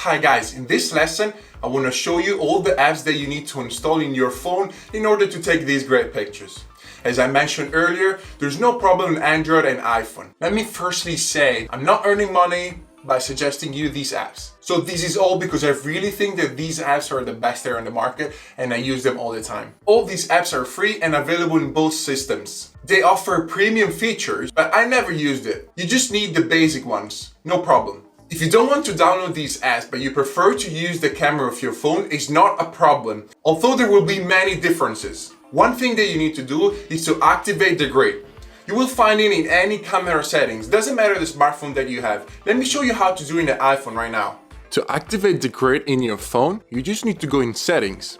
Hi guys, in this lesson, I want to show you all the apps that you need to install in your phone in order to take these great pictures. As I mentioned earlier, there's no problem in Android and iPhone. Let me firstly say, I'm not earning money by suggesting you these apps. So this is all because I really think that these apps are the best there on the market and I use them all the time. All these apps are free and available in both systems. They offer premium features, but I never used it. You just need the basic ones, no problem. If you don't want to download these apps but you prefer to use the camera of your phone, it's not a problem, although there will be many differences. One thing that you need to do is to activate the grid. You will find it in any camera settings, doesn't matter the smartphone that you have. Let me show you how to do it in the iPhone right now. To activate the grid in your phone, you just need to go in settings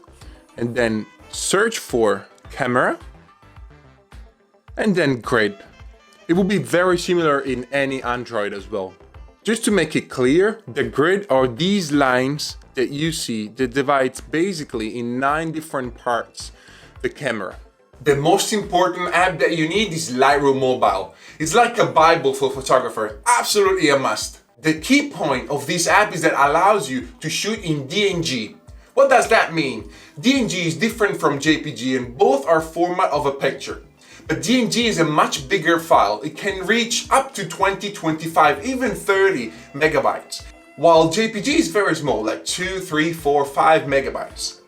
and then search for camera and then grid. It will be very similar in any Android as well. Just to make it clear, the grid are these lines that you see that divides basically in 9 different parts the camera. The most important app that you need is Lightroom Mobile. It's like a Bible for photographers, absolutely a must. The key point of this app is that it allows you to shoot in DNG. What does that mean? DNG is different from JPG and both are format of a picture. But DNG is a much bigger file. It can reach up to 20, 25, even 30 megabytes. While JPG is very small, like 2, 3, 4, 5 megabytes.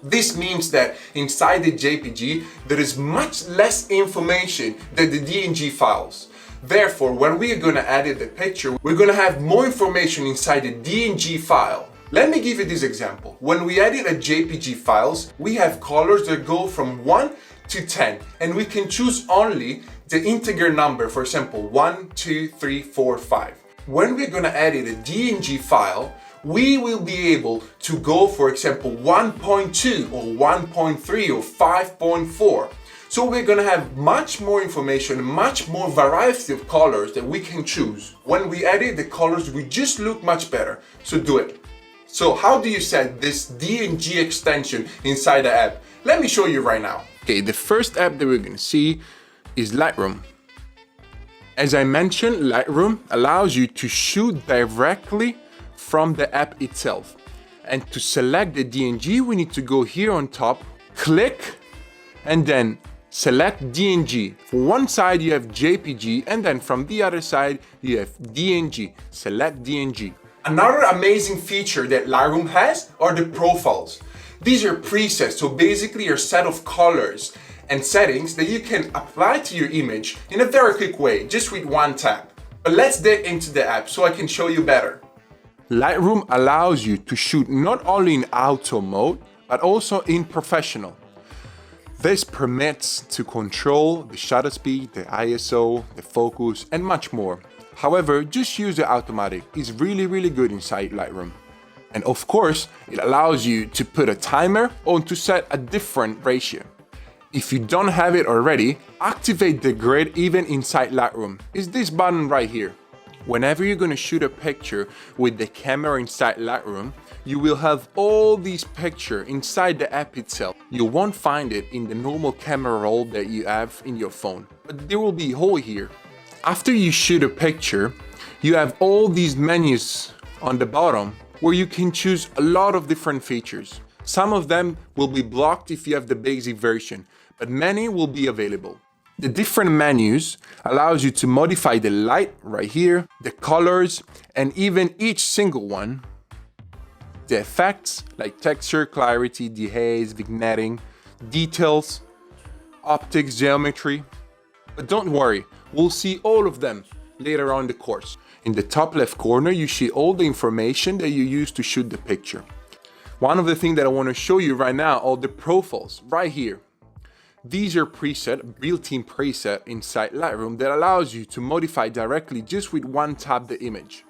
This means that inside the JPG, there is much less information than the DNG files. Therefore, when we are going to edit the picture, we're going to have more information inside the DNG file. Let me give you this example. When we edit a JPG files, we have colors that go from 1 to 10, and we can choose only the integer number, for example, 1, 2, 3, 4, 5. When we're going to edit a DNG file, we will be able to go, for example, 1.2 or 1.3 or 5.4. So we're going to have much more information, much more variety of colors that we can choose. When we edit the colors, we just look much better. So do it. So how do you set this DNG extension inside the app? Let me show you right now. Okay, the first app that we're going to see is Lightroom. As I mentioned, Lightroom allows you to shoot directly from the app itself. And to select the DNG, we need to go here on top, click, and then select DNG. For one side you have JPG, and then from the other side you have DNG. Select DNG. Another amazing feature that Lightroom has are the profiles. These are presets, so basically a set of colors and settings that you can apply to your image in a very quick way, just with one tap. But let's dig into the app so I can show you better. Lightroom allows you to shoot not only in auto mode, but also in professional. This permits to control the shutter speed, the ISO, the focus, and much more. However, just use the automatic. It's really good inside Lightroom. And of course, it allows you to put a timer or to set a different ratio. If you don't have it already, activate the grid even inside Lightroom. It's this button right here. Whenever you're going to shoot a picture with the camera inside Lightroom, you will have all these pictures inside the app itself. You won't find it in the normal camera roll that you have in your phone, but there will be a hole here. After you shoot a picture, you have all these menus on the bottom where you can choose a lot of different features. Some of them will be blocked if you have the basic version, but many will be available. The different menus allows you to modify the light right here, the colors, and even each single one. The effects like texture, clarity, dehaze, vignetting, details, optics, geometry. But don't worry, we'll see all of them later on in the course. In the top left corner, you see all the information that you use to shoot the picture. One of the things that I want to show you right now are the profiles right here. These are preset, built-in preset inside Lightroom that allows you to modify directly just with one tap the image.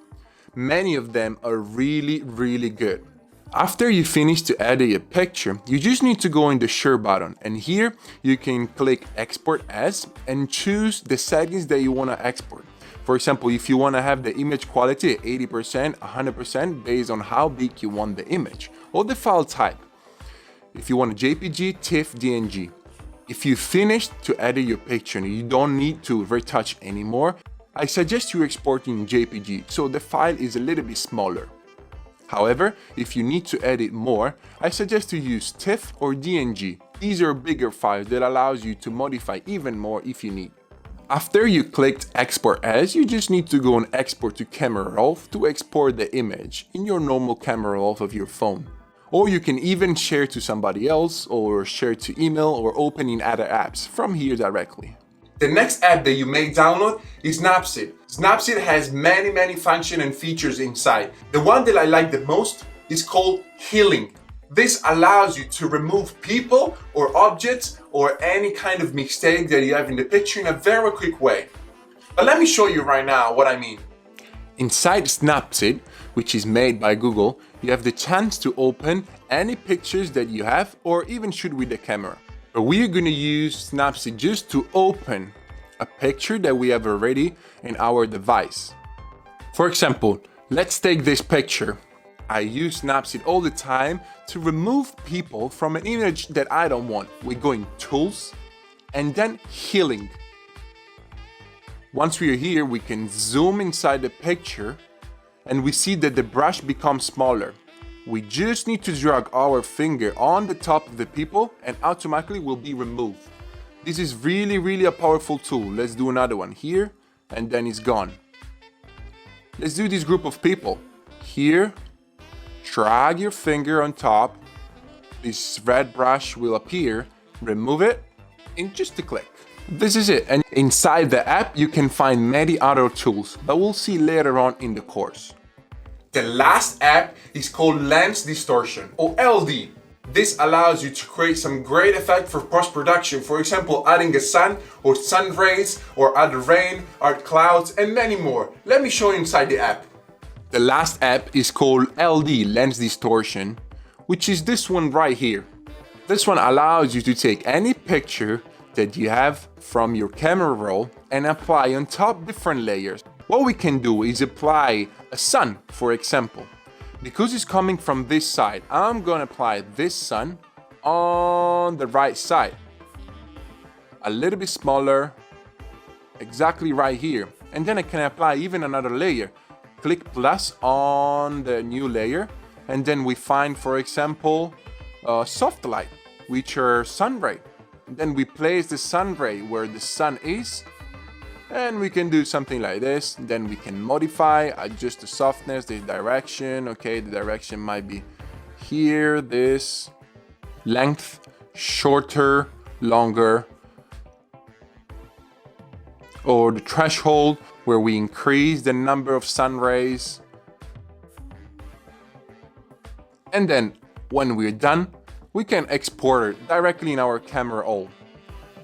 Many of them are really good. After you finish to edit a picture, you just need to go in the share button, and here you can click export as and choose the settings that you want to export. For example, if you want to have the image quality at 80%, 100% based on how big you want the image, or the file type. If you want a JPG, TIFF, DNG. If you finish to edit your picture and you don't need to retouch anymore, I suggest you export in JPG so the file is a little bit smaller. However, if you need to edit more, I suggest to use TIFF or DNG. These are bigger files that allows you to modify even more if you need. After you clicked Export As, you just need to go on Export to Camera Raw to export the image in your normal camera raw of your phone. Or you can even share to somebody else, or share to email, or open in other apps from here directly. The next app that you may download is Snapseed. Snapseed has many functions and features inside. The one that I like the most is called Healing. This allows you to remove people or objects or any kind of mistake that you have in the picture in a very quick way. But let me show you right now what I mean. Inside Snapseed, which is made by Google, you have the chance to open any pictures that you have or even shoot with the camera. But we are going to use Snapseed just to open a picture that we have already in our device. For example, let's take this picture. I use Snapseed all the time to remove people from an image that I don't want. We're going Tools and then Healing. Once we are here, we can zoom inside the picture and we see that the brush becomes smaller. We just need to drag our finger on the top of the people and automatically will be removed. This is really a powerful tool. Let's do another one here and then it's gone. Let's do this group of people. Here, drag your finger on top. This red brush will appear. Remove it in just a click. This is it, and inside the app you can find many other tools that we'll see later on in the course. The last app is called Lens Distortion or LD. This allows you to create some great effect for post-production, for example adding a sun or sun rays or add rain, add clouds and many more. Let me show you inside the app. The last app is called LD, Lens Distortion, which is this one right here. This one allows you to take any picture that you have from your camera roll and apply on top different layers. What we can do is apply a sun, for example. Because it's coming from this side, I'm gonna apply this sun on the right side. A little bit smaller, exactly right here. And then I can apply even another layer. Click plus on the new layer and then we find, for example, soft light, which are sun ray. Then we place the sun ray where the sun is and we can do something like this. Then we can modify, adjust the softness, the direction. Okay, the direction might be here, this length, shorter, longer, or the threshold where we increase the number of sun rays. And then when we're done, we can export it directly in our camera roll.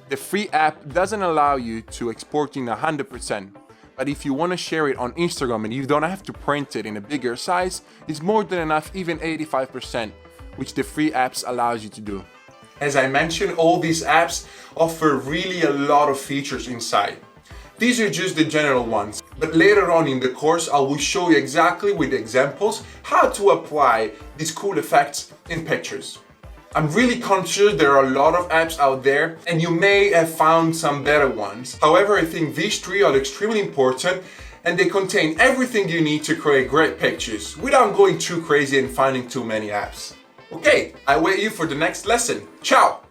The free app doesn't allow you to export in 100%, but if you want to share it on Instagram and you don't have to print it in a bigger size, it's more than enough, even 85%, which the free apps allows you to do. As I mentioned, all these apps offer really a lot of features inside. These are just the general ones, but later on in the course I will show you exactly with examples how to apply these cool effects in pictures. I'm really conscious there are a lot of apps out there and you may have found some better ones. However, I think these three are extremely important and they contain everything you need to create great pictures without going too crazy and finding too many apps. Okay, I wait you for the next lesson. Ciao!